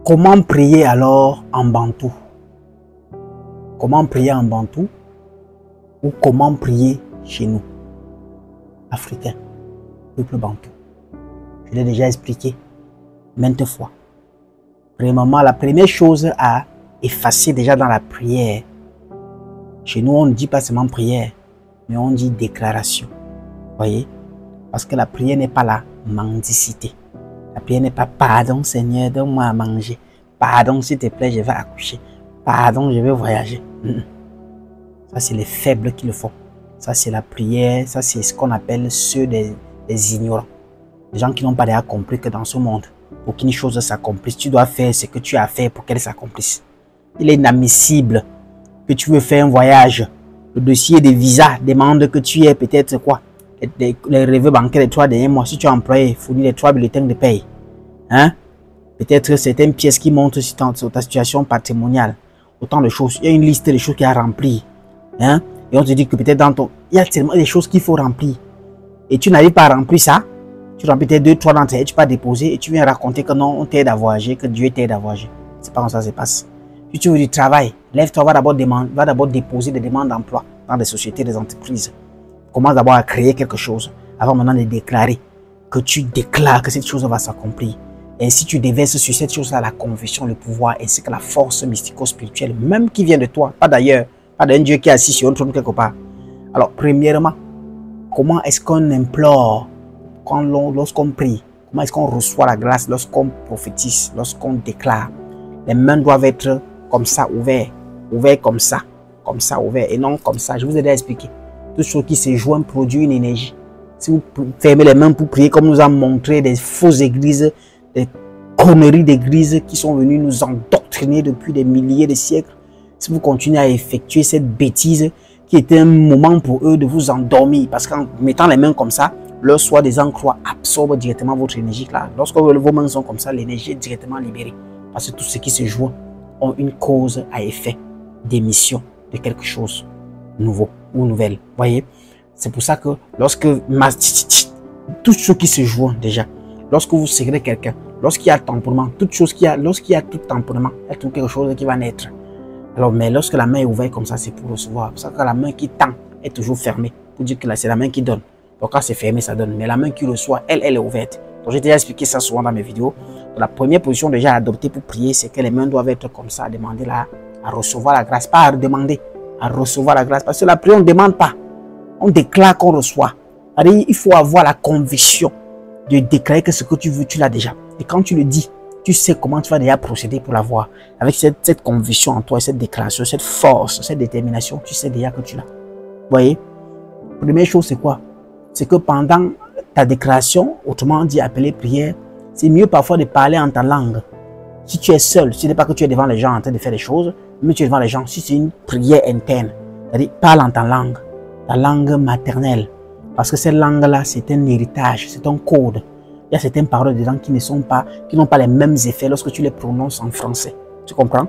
Comment prier alors en bantou? Comment prier en bantou? Ou comment prier chez nous, Africains, peuple bantou? Je l'ai déjà expliqué maintes fois. Premièrement, la première chose à effacer déjà dans la prière, chez nous on ne dit pas seulement prière, mais on dit déclaration. Voyez? Parce que la prière n'est pas la mendicité. La prière n'est pas pardon Seigneur, donne-moi à manger. Pardon s'il te plaît, je vais accoucher. Pardon, je vais voyager. Ça, c'est les faibles qui le font. Ça, c'est la prière. Ça, c'est ce qu'on appelle ceux des ignorants. Les gens qui n'ont pas déjà compris que dans ce monde, pour qu'une chose s'accomplisse, tu dois faire ce que tu as fait pour qu'elle s'accomplisse. Il est inadmissible que tu veux faire un voyage. Le dossier de visa demande que tu aies peut-être quoi? Les relevés bancaires des 3 derniers mois. Si tu es employé, fournir les 3 bulletins de paye. Hein? Peut-être certaines pièces qui montrent sur ta situation patrimoniale. Autant de choses. Il y a une liste de choses qui a rempli. Hein? Et on te dit que peut-être dans ton... Il y a tellement de choses qu'il faut remplir. Et tu n'arrives pas à remplir ça. Tu remplis peut-être 2, 3 d'entre elles, tu peux déposer et tu viens raconter que non, on t'aide à voyager, que Dieu t'aide à voyager. C'est pas comme ça que ça se passe. Si tu veux du travail, lève-toi, va d'abord déposer des demandes d'emploi dans des sociétés, des entreprises. Commence d'abord à créer quelque chose avant maintenant de déclarer. Que tu déclares que cette chose va s'accomplir. Et si tu déverses sur cette chose-là la conviction, le pouvoir, ainsi que la force mystico-spirituelle, même qui vient de toi, pas d'ailleurs, pas d'un Dieu qui est assis sur un trône quelque part. Alors, premièrement, comment est-ce qu'on implore lorsqu'on prie? Comment est-ce qu'on reçoit la grâce lorsqu'on prophétise, lorsqu'on déclare? Les mains doivent être comme ça, ouvertes comme ça, ouvertes, et non comme ça. Je vous ai déjà expliqué. Tout ce qui se joint produit une énergie. Si vous fermez les mains pour prier, comme nous a montré des fausses églises, des conneries d'églises qui sont venues nous endoctriner depuis des milliers de siècles, si vous continuez à effectuer cette bêtise qui était un moment pour eux de vous endormir, parce qu'en mettant les mains comme ça, leur soi des encroix absorbe directement votre énergie. Là. Lorsque vos mains sont comme ça, l'énergie est directement libérée. Parce que tout ce qui se joint ont une cause à effet d'émission de quelque chose nouveau ou nouvelle. Voyez? C'est pour ça que lorsque tout ce qui se joint déjà, lorsque vous serrez quelqu'un, lorsqu'il y a temperament, lorsqu'il y a tout temperament, il y a tout quelque chose qui va naître. Alors, mais lorsque la main est ouverte comme ça, c'est pour recevoir. C'est pour ça que la main qui tend est toujours fermée. Pour dire que c'est la main qui donne. Donc quand c'est fermé, ça donne. Mais la main qui reçoit, elle est ouverte. Donc j'ai déjà expliqué ça souvent dans mes vidéos. Donc, la première position déjà adoptée pour prier, c'est que les mains doivent être comme ça, demander là, à recevoir la grâce. Pas à demander, à recevoir la grâce. Parce que la prière, on ne demande pas. On déclare qu'on reçoit. Il faut avoir la conviction de déclarer que ce que tu veux, tu l'as déjà. Et quand tu le dis, tu sais comment tu vas déjà procéder pour l'avoir. Avec cette conviction en toi, cette déclaration, cette force, cette détermination, tu sais déjà que tu l'as. Vous voyez? Première chose, c'est quoi? C'est que pendant ta déclaration, autrement dit appelée prière, c'est mieux parfois de parler en ta langue. Si tu es seul, ce n'est pas que tu es devant les gens en train de faire des choses, mais tu es devant les gens. Si c'est une prière interne, c'est-à-dire parle en ta langue maternelle. Parce que cette langue-là, c'est un héritage, c'est un code. Il y a certaines paroles dedans qui n'ont pas les mêmes effets lorsque tu les prononces en français. Tu comprends?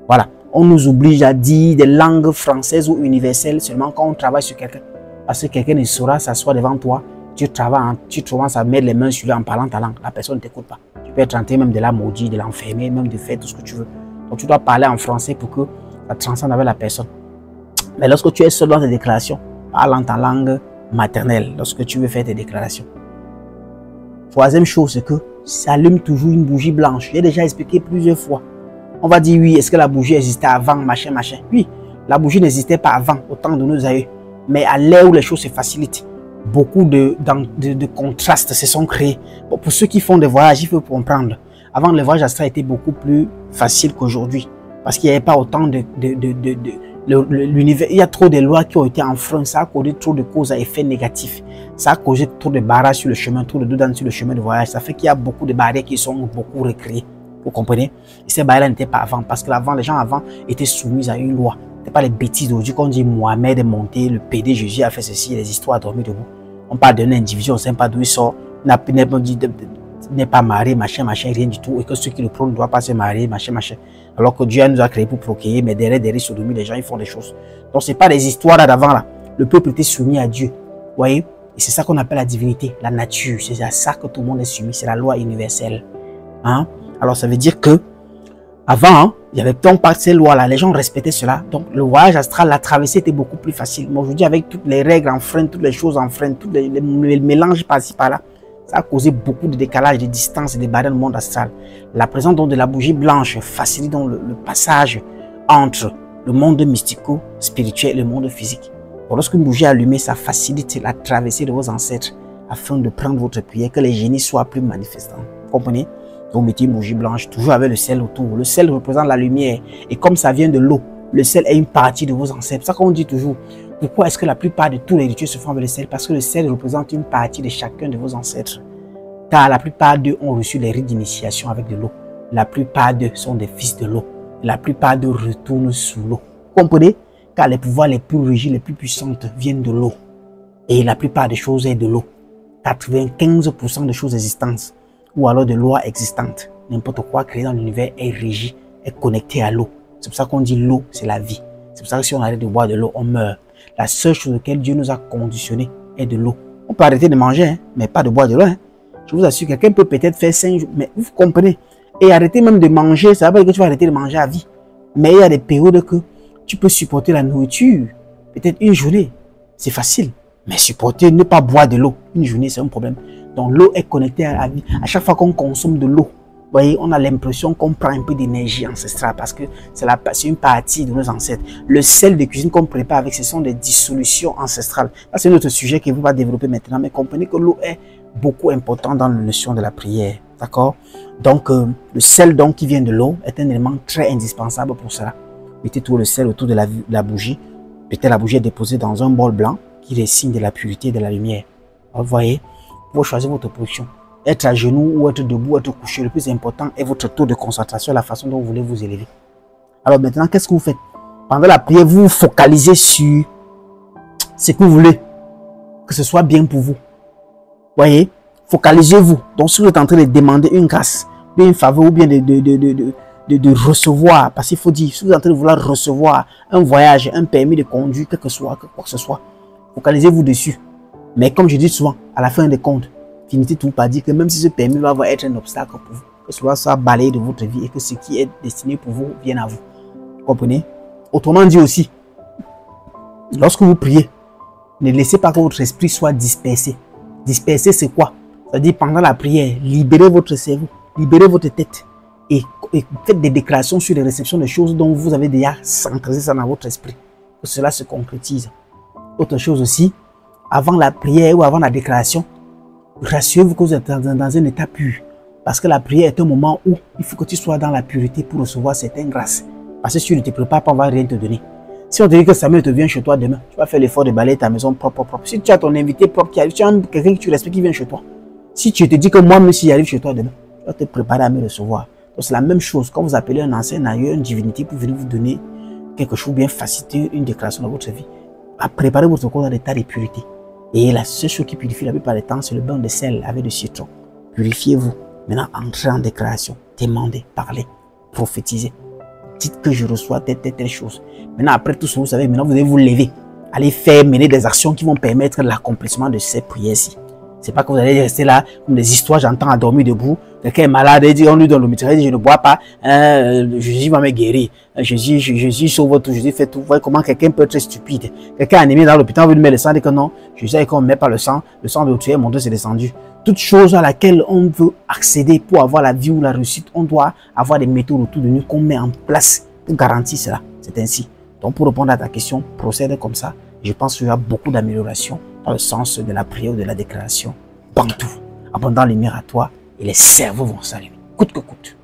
Voilà. On nous oblige à dire des langues françaises ou universelles seulement quand on travaille sur quelqu'un. Parce que quelqu'un ne saura s'asseoir devant toi, tu commences à mettre les mains sur lui en parlant ta langue. La personne ne t'écoute pas. Tu peux être en train même de la maudire, de l'enfermer, même de faire tout ce que tu veux. Donc tu dois parler en français pour que ça transcende avec la personne. Mais lorsque tu es seul dans tes déclarations, parle en ta langue maternelle lorsque tu veux faire tes déclarations. Troisième chose, c'est que ça allume toujours une bougie blanche. J'ai déjà expliqué plusieurs fois. On va dire oui, est-ce que la bougie existait avant, machin. Oui, la bougie n'existait pas avant, au temps de nos aïeux. Mais à l'ère où les choses se facilitent, beaucoup de contrastes se sont créés. Bon, pour ceux qui font des voyages, il faut comprendre. Avant, le voyage astral était beaucoup plus facile qu'aujourd'hui. Parce qu'il n'y avait pas autant l'univers. Il y a trop de lois qui ont été enfreintes. Ça a causé trop de causes à effet négatif. Ça a causé trop de barrages sur le chemin, trop de dedans sur le chemin de voyage. Ça fait qu'il y a beaucoup de barrières qui sont beaucoup recréées. Vous comprenez? Et ces barrières n'étaient pas avant. Parce que les gens avant étaient soumis à une loi. Ce n'est pas les bêtises d'aujourd'hui qu'on dit Mohamed est monté, le PD Jésus a fait ceci, les histoires dormies debout. On parle d'un individu, on ne sait pas d'où il sort, n'est pas marié, machin, rien du tout. Et que ceux qui le prônent ne doivent pas se marier, machin. Alors que Dieu nous a créé pour procréer, mais derrière sodomie, les gens ils font des choses. Donc ce n'est pas des histoires là d'avant là. Le peuple était soumis à Dieu. Vous voyez? Et c'est ça qu'on appelle la divinité, la nature. C'est à ça que tout le monde est soumis. C'est la loi universelle. Hein? Alors ça veut dire que avant, hein, il y avait donc pas ces lois-là, les gens respectaient cela. Donc le voyage astral, la traversée était beaucoup plus facile. Mais aujourd'hui, avec toutes les règles enfreintes, toutes les choses enfreintes, tous les mélanges par-ci par-là, ça a causé beaucoup de décalage, de distance et de barrières dans le monde astral. La présence donc de la bougie blanche facilite donc le passage entre le monde mystico-spirituel et le monde physique. Donc, lorsqu'une bougie est allumée, ça facilite la traversée de vos ancêtres afin de prendre votre prière, que les génies soient plus manifestants. Vous comprenez? Vous mettez une bougie blanche, toujours avec le sel autour. Le sel représente la lumière. Et comme ça vient de l'eau, le sel est une partie de vos ancêtres. C'est ça qu'on dit toujours. Pourquoi est-ce que la plupart de tous les rituels se font avec le sel? Parce que le sel représente une partie de chacun de vos ancêtres. Car la plupart d'eux ont reçu les rites d'initiation avec de l'eau. La plupart d'eux sont des fils de l'eau. La plupart d'eux retournent sous l'eau. Vous comprenez? Car les pouvoirs les plus rigides, les plus puissantes viennent de l'eau. Et la plupart des choses est de l'eau. 95% des choses existantes ou alors de lois existantes. N'importe quoi créé dans l'univers est régi, est connecté à l'eau. C'est pour ça qu'on dit l'eau, c'est la vie. C'est pour ça que si on arrête de boire de l'eau, on meurt. La seule chose laquelle Dieu nous a conditionnés est de l'eau. On peut arrêter de manger, hein, mais pas de boire de l'eau. Hein. Je vous assure, quelqu'un peut peut-être faire 5 jours, mais vous comprenez. Et arrêter même de manger, ça ne veut pas dire que tu vas arrêter de manger à vie. Mais il y a des périodes que tu peux supporter la nourriture. Peut-être une journée, c'est facile. Mais supporter, ne pas boire de l'eau, une journée, c'est un problème. Donc l'eau est connectée à la vie. À chaque fois qu'on consomme de l'eau, vous voyez, on a l'impression qu'on prend un peu d'énergie ancestrale parce que c'est une partie de nos ancêtres. Le sel de cuisine qu'on prépare avec, ce sont des dissolutions ancestrales. C'est un autre sujet que vous va développer maintenant, mais comprenez que l'eau est beaucoup importante dans la notion de la prière. D'accord? Donc, le sel donc, qui vient de l'eau est un élément très indispensable pour cela. Mettez tout le sel autour de la bougie. Peut-être la bougie est déposée dans un bol blanc qui est signe de la pureté et de la lumière. Alors, vous voyez, vous choisissez votre position. Être à genoux ou être debout, être couché, le plus important est votre taux de concentration, la façon dont vous voulez vous élever. Alors maintenant, qu'est-ce que vous faites? Pendant la prière, vous vous focalisez sur ce que vous voulez, que ce soit bien pour vous. Voyez, focalisez-vous. Donc, si vous êtes en train de demander une grâce, bien une faveur ou bien de recevoir, parce qu'il faut dire, si vous êtes en train de vouloir recevoir un voyage, un permis de conduire, quoi que ce soit, focalisez-vous dessus. Mais comme je dis souvent, à la fin des comptes, finissez tout par dire que même si ce permis va être un obstacle pour vous, que cela soit balayé de votre vie et que ce qui est destiné pour vous vienne à vous. Vous comprenez? Autrement dit aussi, lorsque vous priez, ne laissez pas que votre esprit soit dispersé. Disperser, c'est quoi? C'est-à-dire pendant la prière, libérez votre cerveau, libérez votre tête et faites des déclarations sur les réceptions de choses dont vous avez déjà centralisé ça dans votre esprit. Que cela se concrétise. Autre chose aussi, avant la prière ou avant la déclaration, rassurez-vous que vous êtes dans un état pur. Parce que la prière est un moment où il faut que tu sois dans la pureté pour recevoir certaines grâces. Parce que si tu ne te prépares pas, on ne va rien te donner. Si on te dit que Samuel te vient chez toi demain, tu vas faire l'effort de balayer ta maison propre. Si tu as ton invité propre qui arrive, tu as quelqu'un que tu respectes qui vient chez toi. Si tu te dis que moi, même s'il arrive chez toi demain, tu vas te préparer à me recevoir. Donc c'est la même chose. Quand vous appelez un ancien ailleurs, une divinité pour venir vous donner quelque chose, bien faciliter une déclaration dans votre vie, à préparer votre corps dans l'état de pureté. Et la seule chose qui purifie la plupart du temps, c'est le bain de sel avec du citron. Purifiez-vous. Maintenant, entrez en déclaration. Demandez, parlez, prophétisez. Dites que je reçois telle chose. Maintenant, après tout ça, vous savez, maintenant vous allez vous lever. Allez faire, mener des actions qui vont permettre l'accomplissement de ces prières-ci. C'est pas que vous allez rester là, comme des histoires, j'entends à dormir debout. Quelqu'un est malade, il dit, on lui donne le médecin, il dit, je ne bois pas, Jésus va me guérir. Jésus sauve tout, Jésus fait tout. Vous voyez comment quelqu'un peut être stupide. Quelqu'un anémie dans l'hôpital, on veut lui mettre le sang, il dit que non, Jésus, qu'on ne met pas le sang de tuer, mon Dieu, c'est descendu. Toute chose à laquelle on veut accéder pour avoir la vie ou la réussite, on doit avoir des méthodes autour de nous qu'on met en place pour garantir cela. C'est ainsi. Donc, pour répondre à ta question, procède comme ça. Je pense qu'il y a beaucoup d'améliorations dans le sens de la prière ou de la déclaration. Bantou, abondant lumière à toi et les cerveaux vont s'allumer. Coûte que coûte.